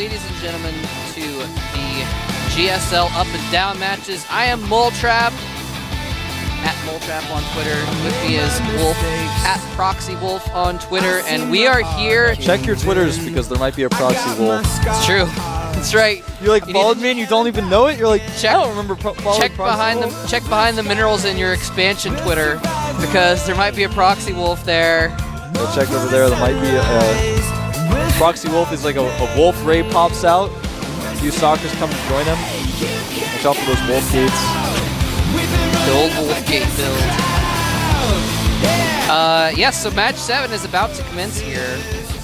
ladies and gentlemen, to the GSL Up and Down matches. I am Moltrap, at Moltrap on Twitter. With me is Wolf, at Proxy Wolf on Twitter, and we are here. Check your Twitters because there might be a Proxy Wolf. It's true. That's right. You like followed me and you don't even know it? You're like, check, I don't remember following check behind Wolf. check behind the minerals in your expansion Twitter because there might be a Proxy Wolf there. So check over there. There might be a Proxy Wolf is like a wolf ray pops out. A few stalkers come to join him. Watch out for those wolf gates. The old wolf gate build. Yes, so match 7 is about to commence here.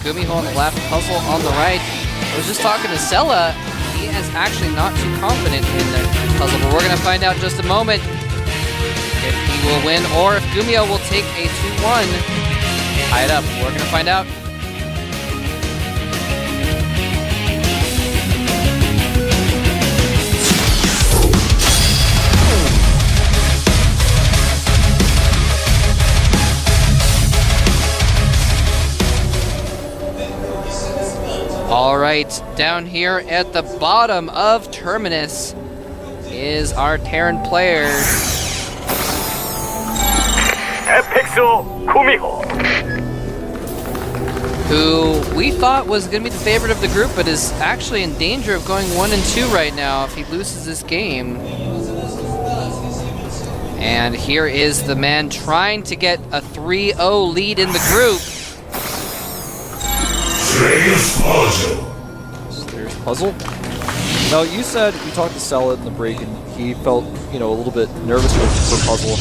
GuMiho on the left, Puzzle on the right. I was just talking to Sella. He is actually not too confident in the Puzzle, but we're going to find out in just a moment if he will win or if GuMiho will take a 2-1. Tie it up. We're going to find out. All right, down here at the bottom of Terminus is our Terran player. GuMiho. Who we thought was going to be the favorite of the group, but is actually in danger of going 1-2 right now if he loses this game. And here is the man trying to get a 3-0 lead in the group. There's Puzzle. Now, you said you talked to Sella in the break, and he felt, a little bit nervous for Puzzle.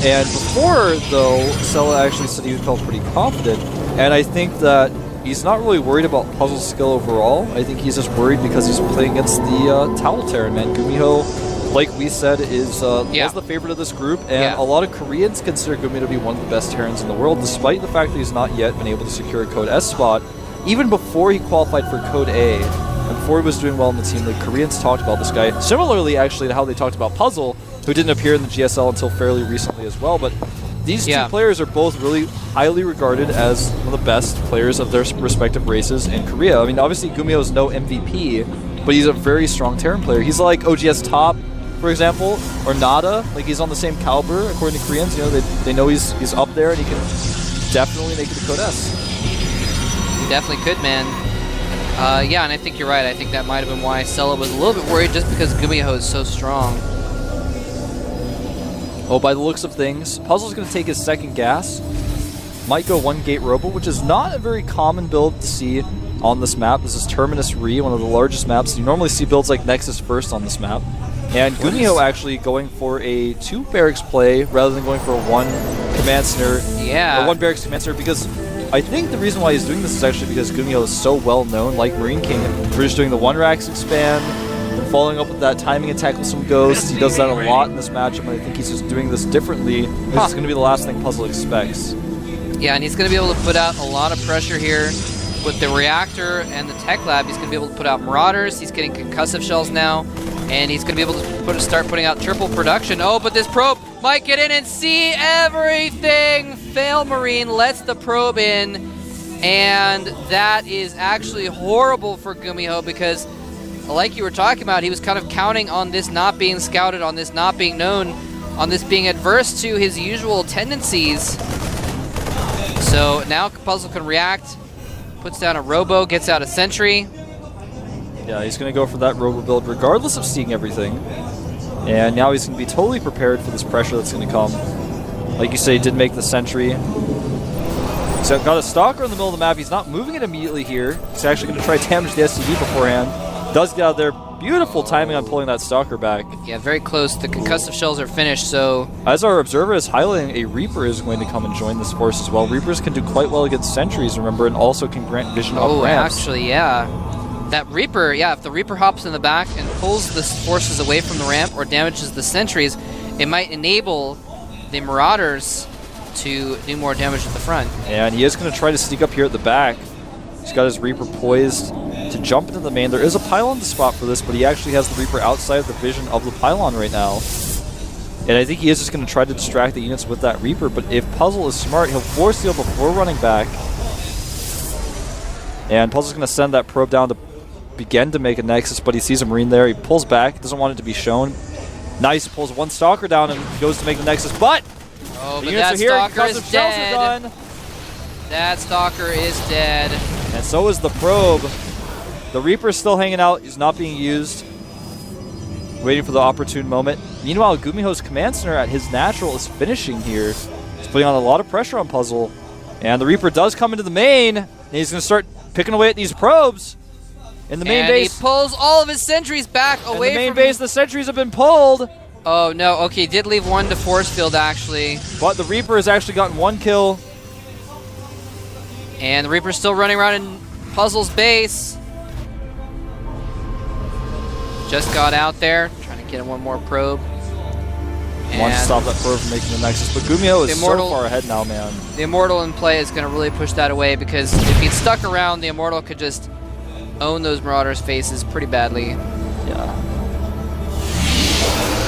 And before, though, Sella actually said he felt pretty confident. And I think that he's not really worried about Puzzle's skill overall. I think he's just worried because he's playing against the Towel Terran, man. GuMiho, like we said, is the favorite of this group. And a lot of Koreans consider GuMiho to be one of the best Terrans in the world, despite the fact that he's not yet been able to secure a Code S spot. Even before he qualified for Code A, and before he was doing well in the team, the Koreans talked about this guy. Similarly, actually, to how they talked about Puzzle, who didn't appear in the GSL until fairly recently as well. But these two players are both really highly regarded as one of the best players of their respective races in Korea. I mean, obviously, GuMiho is no MVP, but he's a very strong Terran player. He's like OGS Top, for example, or Nada. Like, he's on the same caliber, according to Koreans. They know he's up there, and he can definitely make it to Code S. Definitely could, man. And I think you're right. I think that might have been why Sella was a little bit worried, just because GuMiho is so strong. Oh, by the looks of things, Puzzle's going to take his second gas. Might go one gate robo, which is not a very common build to see on this map. This is Terminus Re, one of the largest maps. You normally see builds like Nexus first on this map. And GuMiho actually going for a 2 barracks play rather than going for a 1 command center. Yeah. Or 1 barracks command center, because I think the reason why he's doing this is actually because GuMiho is so well known, like Marine King, for just doing the 1 racks expand, and following up with that timing attack with some ghosts. He does that a lot in this matchup, and I think he's just doing this differently. This is going to be the last thing Puzzle expects. Yeah, and he's going to be able to put out a lot of pressure here with the reactor and the tech lab. He's going to be able to put out Marauders. He's getting concussive shells now, and he's going to be able to start putting out triple production. Oh, but this probe might get in and see everything. Fail Marine lets the probe in, and that is actually horrible for GuMiho because, like you were talking about, he was kind of counting on this not being scouted, on this not being known, on this being adverse to his usual tendencies. So now Puzzle can react, puts down a robo, gets out a sentry. Yeah, he's going to go for that robo build regardless of seeing everything. And now he's going to be totally prepared for this pressure that's going to come. Like you say, he did make the sentry. He's got a stalker in the middle of the map. He's not moving it immediately here. He's actually going to try to damage the SCV beforehand. Does get out there. Beautiful timing on pulling that stalker back. Yeah, very close. The concussive shells are finished, so... As our observer is highlighting, a Reaper is going to come and join this force as well. Reapers can do quite well against sentries, remember, and also can grant vision up ramps. Actually, yeah. That Reaper, if the Reaper hops in the back and pulls the forces away from the ramp or damages the sentries, it might enable the Marauders to do more damage at the front. And he is going to try to sneak up here at the back. He's got his Reaper poised to jump into the main. There is a pylon spot for this, but he actually has the Reaper outside of the vision of the pylon right now. And I think he is just going to try to distract the units with that Reaper, but if Puzzle is smart, he'll force seal before running back. And Puzzle's going to send that probe down to begin to make a Nexus, but he sees a Marine there. He pulls back, doesn't want it to be shown. Nice, pulls one Stalker down and goes to make the Nexus, but oh, the but units that are here, Stalker because is the shells dead. are done. That Stalker is dead. And so is the Probe. The Reaper's still hanging out. He's not being used. Waiting for the opportune moment. Meanwhile, GuMiho's Command Center at his natural is finishing here. He's putting on a lot of pressure on Puzzle. And the Reaper does come into the main. And he's going to start picking away at these probes. In the main base. He pulls all of his sentries back away in the main from base, the sentries have been pulled. Oh, no. Okay, did leave one to force field, actually. But the Reaper has actually gotten one kill. And the Reaper's still running around in Puzzle's base. Just got out there, trying to get one more probe. Wants to stop that probe from making the Nexus, but GuMiho is so far ahead now, man. The Immortal in play is going to really push that away, because if he'd stuck around, the Immortal could just own those Marauders' faces pretty badly. Yeah.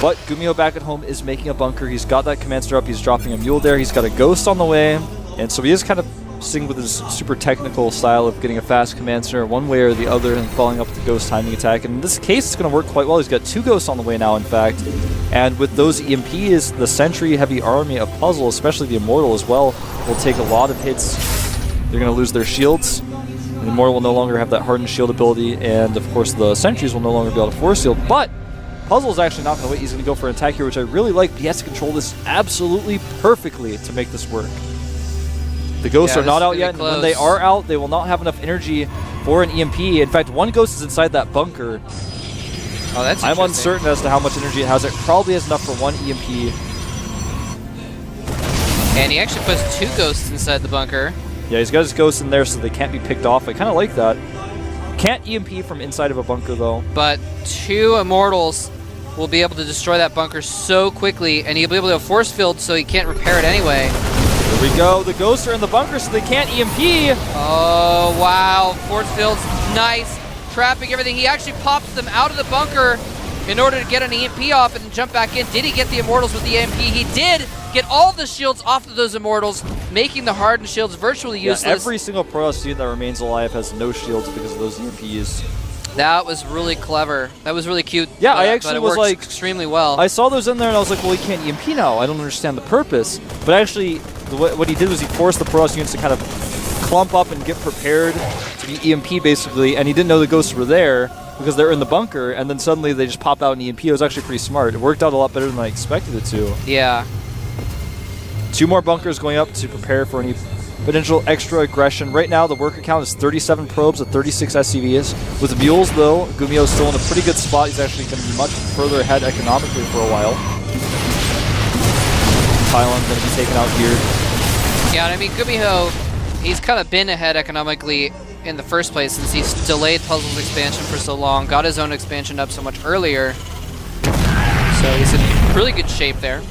But GuMiho back at home is making a bunker. He's got that Command Center up. He's dropping a Mule there. He's got a Ghost on the way. And so he is kind of sticking with his super technical style of getting a fast Command Center one way or the other and following up with the Ghost timing attack. And in this case, it's going to work quite well. He's got 2 Ghosts on the way now, in fact. And with those EMPs, the Sentry-heavy army of Puzzle, especially the Immortal as well, will take a lot of hits. They're going to lose their shields. The Immortal will no longer have that hardened shield ability. And, of course, the Sentries will no longer be able to force shield. But Puzzle is actually not going to wait. He's going to go for an attack here, which I really like. But he has to control this absolutely perfectly to make this work. The Ghosts are not out yet, and when they are out, they will not have enough energy for an EMP. In fact, one Ghost is inside that bunker. Oh, that's I'm uncertain as to how much energy it has. It probably has enough for one EMP. And he actually puts 2 Ghosts inside the bunker. Yeah, he's got his Ghosts in there so they can't be picked off. I kind of like that. Can't EMP from inside of a bunker, though. But 2 Immortals will be able to destroy that bunker so quickly, and he'll be able to force field so he can't repair it anyway. Here we go. The Ghosts are in the bunker, so they can't EMP. Oh, wow. Force field's nice. Trapping everything. He actually pops them out of the bunker in order to get an EMP off and then jump back in. Did he get the Immortals with the EMP? He did get all the shields off of those Immortals, making the hardened shields virtually useless. Every single Protoss unit that remains alive has no shields because of those EMPs. That was really clever. That was really cute. Yeah, but, I actually was like extremely well. I saw those in there and I was like, well, he can't EMP now. I don't understand the purpose. But actually, what he did was he forced the Protoss units to kind of clump up and get prepared to be EMP basically, and he didn't know the Ghosts were there because they're in the bunker, and then suddenly they just pop out an EMP. It was actually pretty smart. It worked out a lot better than I expected it to. Yeah. 2 more bunkers going up to prepare for any potential extra aggression. Right now, the worker count is 37 probes with 36 SCVs. With the Mules, though, GuMiho is still in a pretty good spot. He's actually going to be much further ahead economically for a while. Pylon's going to be taken out here. Yeah, and I mean, GuMiho, he's kind of been ahead economically in the first place since he's delayed Puzzle's expansion for so long, got his own expansion up so much earlier. So he's in really good shape there.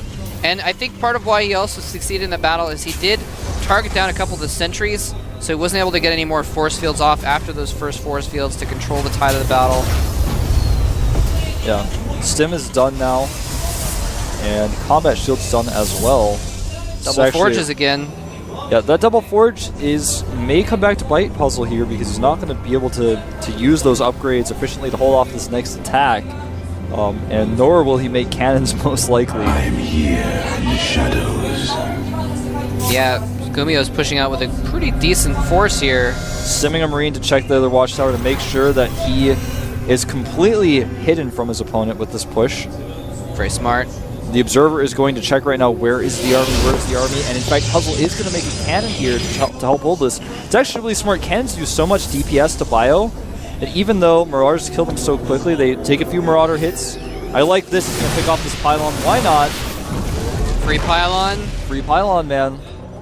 And I think part of why he also succeeded in the battle is he did target down a couple of the sentries, so he wasn't able to get any more force fields off after those first force fields to control the tide of the battle. Yeah, Stim is done now, and Combat Shield's done as well. Double Forges again. Yeah, that Double Forge may come back to bite Puzzle here because he's not going to be able to use those upgrades efficiently to hold off this next attack. And nor will he make cannons most likely. I'm here in the shadows. Yeah, GuMiho's pushing out with a pretty decent force here. Simming a Marine to check the other Watchtower to make sure that he is completely hidden from his opponent with this push. Very smart. The Observer is going to check right now where is the army, and in fact Puzzle is going to make a cannon here to help hold this. It's actually really smart. Cannons do so much DPS to bio, and even though Marauders kill them so quickly, they take a few Marauder hits. I like this. He's going to pick off this Pylon. Why not? Free Pylon. Free Pylon, man.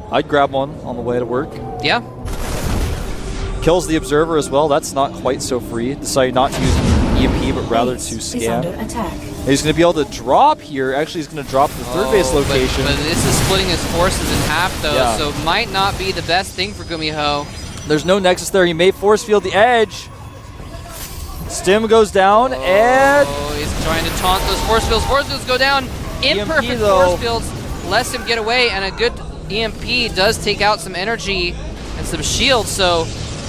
I'd grab one on the way to work. Yeah. Kills the Observer as well. That's not quite so free. Decided not to use EMP, but rather to scan. He's going to be able to drop here. Actually, he's going to drop to the third base location. But this is splitting his forces in half, though, so it might not be the best thing for GuMiho. There's no Nexus there. He may force field the edge. Stim goes down, and... Oh, he's trying to taunt those force fields. Force fields go down. Imperfect force fields lets him get away, and a good EMP does take out some energy and some shields, so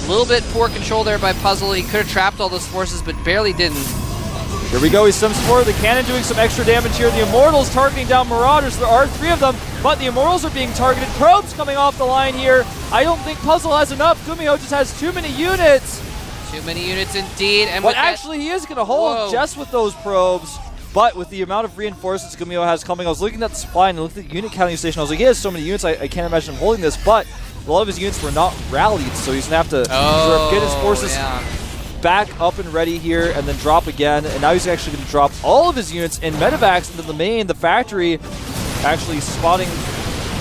little bit poor control there by Puzzle. He could have trapped all those forces, but barely didn't. Here we go, he sims forward. The cannon doing some extra damage here. The Immortals targeting down Marauders. There are 3 of them, but the Immortals are being targeted. Probes coming off the line here. I don't think Puzzle has enough. GuMiho just has too many units. Too many units indeed. And but actually, he is going to hold just with those probes. But with the amount of reinforcements GuMiho has coming, I was looking at the supply and looked at the unit counting station. I was like, he has so many units, I can't imagine him holding this. But a lot of his units were not rallied, so he's going to have to sort of get his forces back up and ready here and then drop again. And now he's actually going to drop all of his units in medevacs into the main. The factory actually spotting,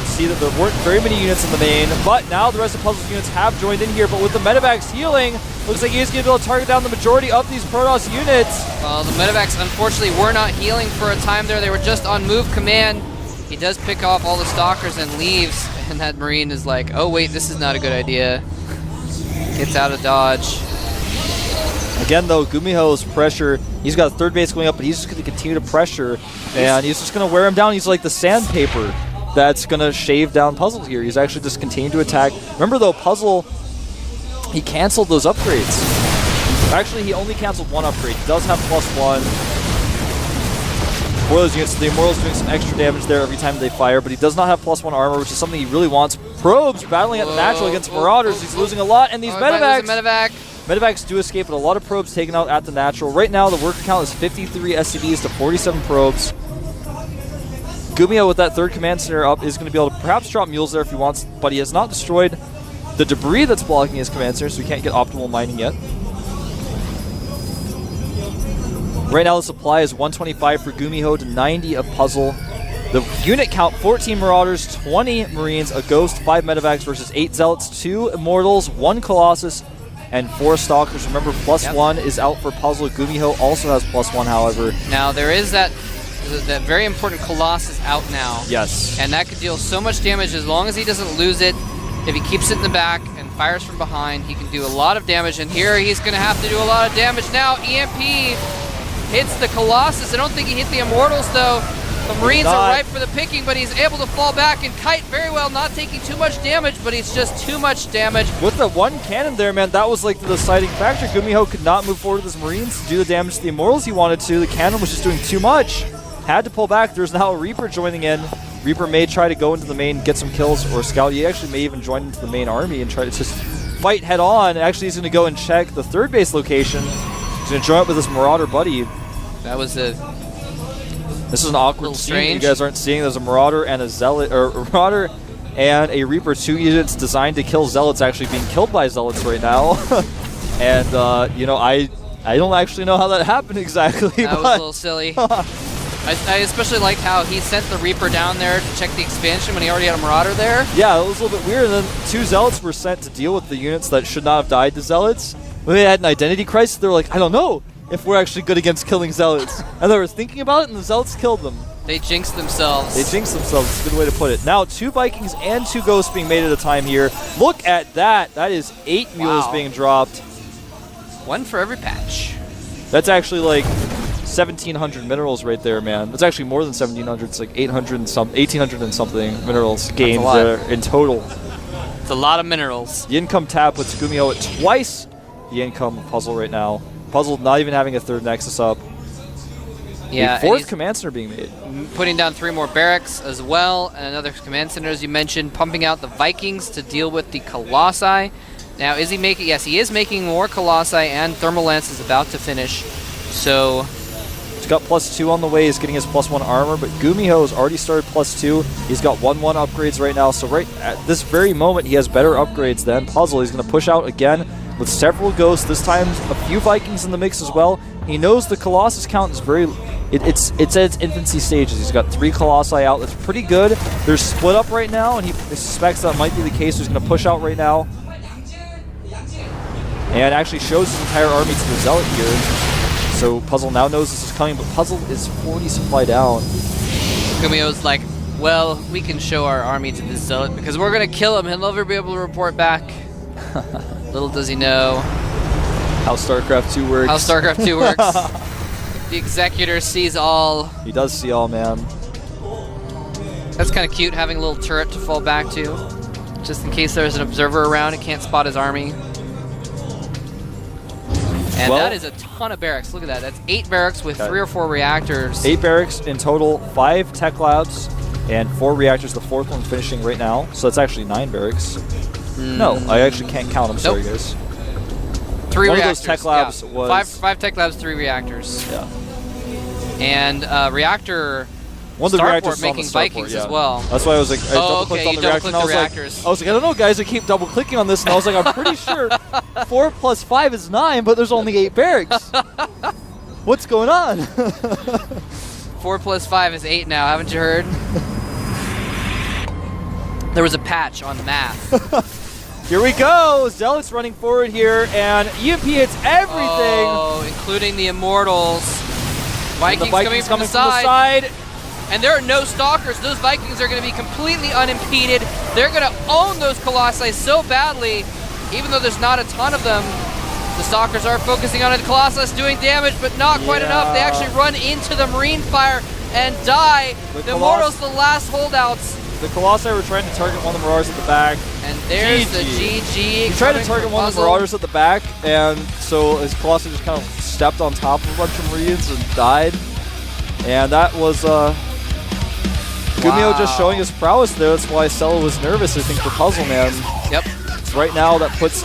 see that there weren't very many units in the main, but now the rest of Puzzle's units have joined in here. But with the medevacs healing, looks like he's going to be able to target down the majority of these Protoss units. Well, the medevacs unfortunately were not healing for a time there. They were just on move command. He does pick off all the Stalkers and leaves, and that Marine is like, oh wait, this is not a good idea. Gets out of dodge. Again, though, GuMiho's pressure, he's got a third base going up, but he's just going to continue to pressure, and he's just going to wear him down. He's like the sandpaper that's going to shave down Puzzle here. He's actually just continuing to attack. Remember, though, Puzzle, he canceled those upgrades. Actually, he only canceled one upgrade. He does have +1 for those units. The Immortal's doing some extra damage there every time they fire, but he does not have +1 armor, which is something he really wants. Probes battling at the natural against Marauders. He's losing a lot, and these medevacs do escape, but a lot of probes taken out at the natural. Right now, the worker count is 53 SCVs to 47 probes. GuMiho with that third command center up is going to be able to perhaps drop mules there if he wants, but he has not destroyed the debris that's blocking his command center, so he can't get optimal mining yet. Right now, the supply is 125 for GuMiho to 90 of Puzzle. The unit count, 14 Marauders, 20 Marines, a Ghost, 5 medevacs versus 8 Zealots, 2 Immortals, 1 Colossus, and 4 Stalkers. Remember, +1 is out for Puzzle. GuMiho also has +1, however. Now, there is that very important Colossus out now. Yes. And that could deal so much damage as long as he doesn't lose it. If he keeps it in the back and fires from behind, he can do a lot of damage. And here he's going to have to do a lot of damage now. EMP hits the Colossus. I don't think he hit the Immortals, though. The Marines are ripe for the picking, but he's able to fall back and kite very well, not taking too much damage, but he's just too much damage. With the one cannon there, man, that was like the deciding factor. GuMiho could not move forward with his Marines to do the damage to the Immortals he wanted to. The cannon was just doing too much. Had to pull back. There's now a Reaper joining in. Reaper may try to go into the main, get some kills, or scout. He actually may even join into the main army and try to just fight head on. Actually, he's going to go and check the third base location. He's going to join up with his Marauder buddy. That was a... This is an awkward scene you guys aren't seeing. There's a Marauder and a Zealot, or a Marauder and a Reaper, 2 units designed to kill Zealots, actually being killed by Zealots right now. And, you know, I don't actually know how that happened exactly. That was a little silly. I especially liked how he sent the Reaper down there to check the expansion when he already had a Marauder there. Yeah, it was a little bit weird. And then 2 Zealots were sent to deal with the units that should not have died to Zealots. When they had an identity crisis, they were like, I don't know if we're actually good against killing Zealots. And they were thinking about it, and the Zealots killed them. They jinxed themselves. They jinxed themselves. It's a good way to put it. Now, 2 Vikings and 2 Ghosts being made at a time here. Look at that. That is 8 mules being dropped. 1 for every patch. That's actually like 1,700 minerals right there, man. That's actually more than 1,700. It's like 800 and some, 1,800 and something minerals gained there in total. It's a lot of minerals. The income tab puts GuMiho at twice the income Puzzle right now. Puzzle not even having a third Nexus up. Yeah, a 4th command center being made. Putting down 3 more barracks as well, and another command center, as you mentioned, pumping out the Vikings to deal with the Colossi. Now, is he making... Yes, he is making more Colossi, and Thermal Lance is about to finish. So... He's got +2 on the way. He's getting his +1 armor, but GuMiho has already started +2. He's got 1-1 upgrades right now, so right at this very moment, he has better upgrades than Puzzle. He's going to push out again with several Ghosts, this time a few Vikings in the mix as well. He knows the Colossus count is very... It's at its infancy stages. He's got 3 Colossi out. That's pretty good. They're split up right now, and he suspects that might be the case. He's going to push out right now. And actually shows his entire army to the Zealot here. So Puzzle now knows this is coming, but Puzzle is 40 supply down. GuMiho's like, well, we can show our army to this Zealot because we're going to kill him. He'll never be able to report back. Little does he know how StarCraft 2 works. How StarCraft 2 works. The Executor sees all. He does see all, man. That's kind of cute, having a little turret to fall back to. Just in case there's an observer around and can't spot his army. And Well, that is a ton of barracks. Look at that. That's 8 barracks with 3 or 4 reactors. 8 barracks in total, 5 tech labs, and 4 reactors. The 4th one finishing right now. So that's actually 9 barracks. No, I actually can't count. I'm sorry, guys. 3 one reactors. Of those tech labs yeah. was 5 tech labs, 3 reactors. Yeah. And reactor. One of the reactors Starport making on the Vikings yeah. as well. That's why I was like, I double-clicked on the reactor, and I was like, I don't know, guys, I keep double-clicking on this, and I was like, I'm pretty sure 4 plus 5 is 9, but there's only 8 barracks. What's going on? 4 plus 5 is 8 now, haven't you heard? There was a patch on math. Here we go, Zealot's running forward here, and EMP hits everything. Oh, including the Immortals. Vikings coming from the side. And there are no stalkers. Those Vikings are going to be completely unimpeded. They're going to own those Colossi so badly, even though there's not a ton of them. The stalkers are focusing on the Colossus doing damage, but not quite enough. They actually run into the Marine fire and die. The Immortals, the last holdouts. The Colossi were trying to target one of the Marauders at the back. And there's the GG. He tried to target one of the Marauders at the back, and so his Colossi just kind of stepped on top of a bunch of Marines and died. And that was GuMiho just showing his prowess there. That's why Sella was nervous, I think, for Puzzle Man. Yep. Right now, that puts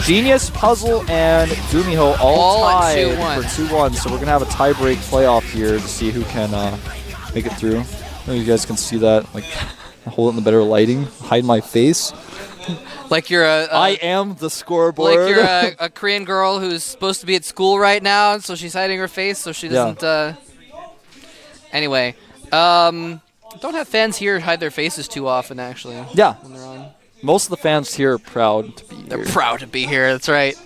Genius, Puzzle, and GuMiho all tied for 2-1. So we're going to have a tie-break playoff here to see who can make it through. I don't know if you guys can see that. Like, hold it in the better lighting. Hide my face. Like you're I am the scoreboard. Like you're a Korean girl who's supposed to be at school right now, and so she's hiding her face so she doesn't... Anyway... don't have fans here hide their faces too often, actually. Yeah. When they're on. Most of the fans here are proud to be here. They're proud to be here, that's right.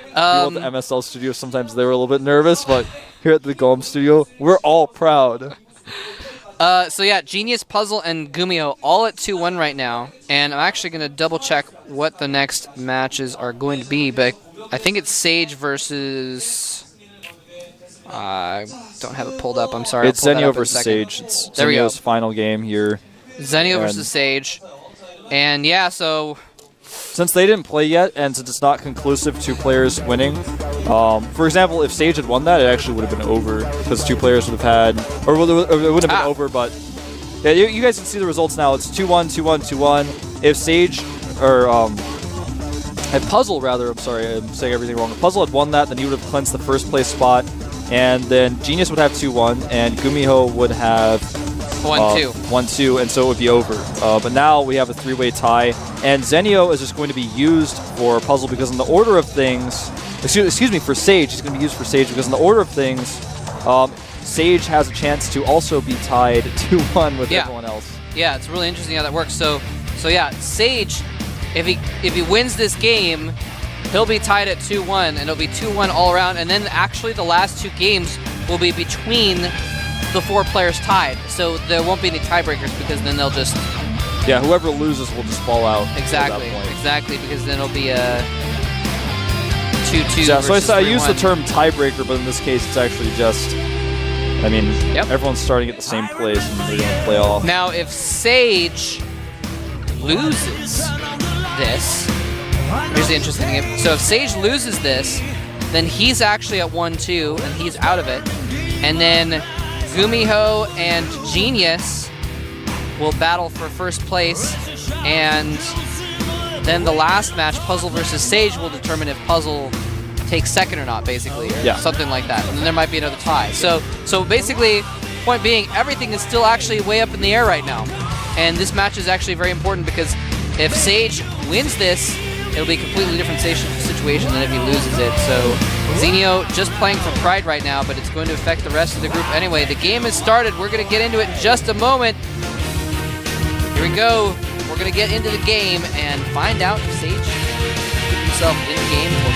People at the MSL studio, sometimes they were a little bit nervous, but here at the GOM studio, we're all proud. So yeah, Genius, Puzzle, and GuMiho all at 2-1 right now. And I'm actually going to double check what the next matches are going to be, but I think it's Sage versus... I don't have it pulled up. I'm sorry. It's Zenio versus Sage. It's Zenio's final game here. Zenio versus Sage. And yeah, so... Since they didn't play yet, and since it's not conclusive, 2 players winning, for example, if Sage had won that, it actually would have been over, because 2 players would have had... Or it wouldn't have been over, but... Yeah, you guys can see the results now. It's 2-1, 2-1, 2-1. If Sage... Or, if Puzzle, rather, I'm sorry, I'm saying everything wrong. If Puzzle had won that, then he would have cleansed the first place spot. And then Genius would have 2-1, and GuMiho would have 1-2. 1-2, and so it would be over. But now we have a 3-way tie, and Zenio is just going to be used for Puzzle because in the order of things, excuse me, for Sage, he's going to be used for Sage because in the order of things, Sage has a chance to also be tied 2-1 with everyone else. Yeah, it's really interesting how that works. So yeah, Sage, if he wins this game, he'll be tied at 2-1, and it'll be 2-1 all around, and then actually the last 2 games will be between the 4 players tied. So there won't be any tiebreakers because then they'll just... Yeah, whoever loses will just fall out. Exactly, because then it'll be a 2-2 Yeah, so I 3-1. use the term tiebreaker, but in this case it's actually just... I mean, everyone's starting at the same place and they're going to play off. Now, if Sage loses this... Here's the interesting thing. So if Sage loses this, then he's actually at 1-2, and he's out of it. And then GuMiho and Genius will battle for first place, and then the last match, Puzzle versus Sage, will determine if Puzzle takes second or not, basically, or something like that. And then there might be another tie. So basically, point being, everything is still actually way up in the air right now. And this match is actually very important because if Sage wins this, it'll be a completely different situation than if he loses it. So Zenio just playing for pride right now, but it's going to affect the rest of the group anyway. The game has started. We're going to get into it in just a moment. Here we go. We're going to get into the game and find out if Sage keeps himself in the game or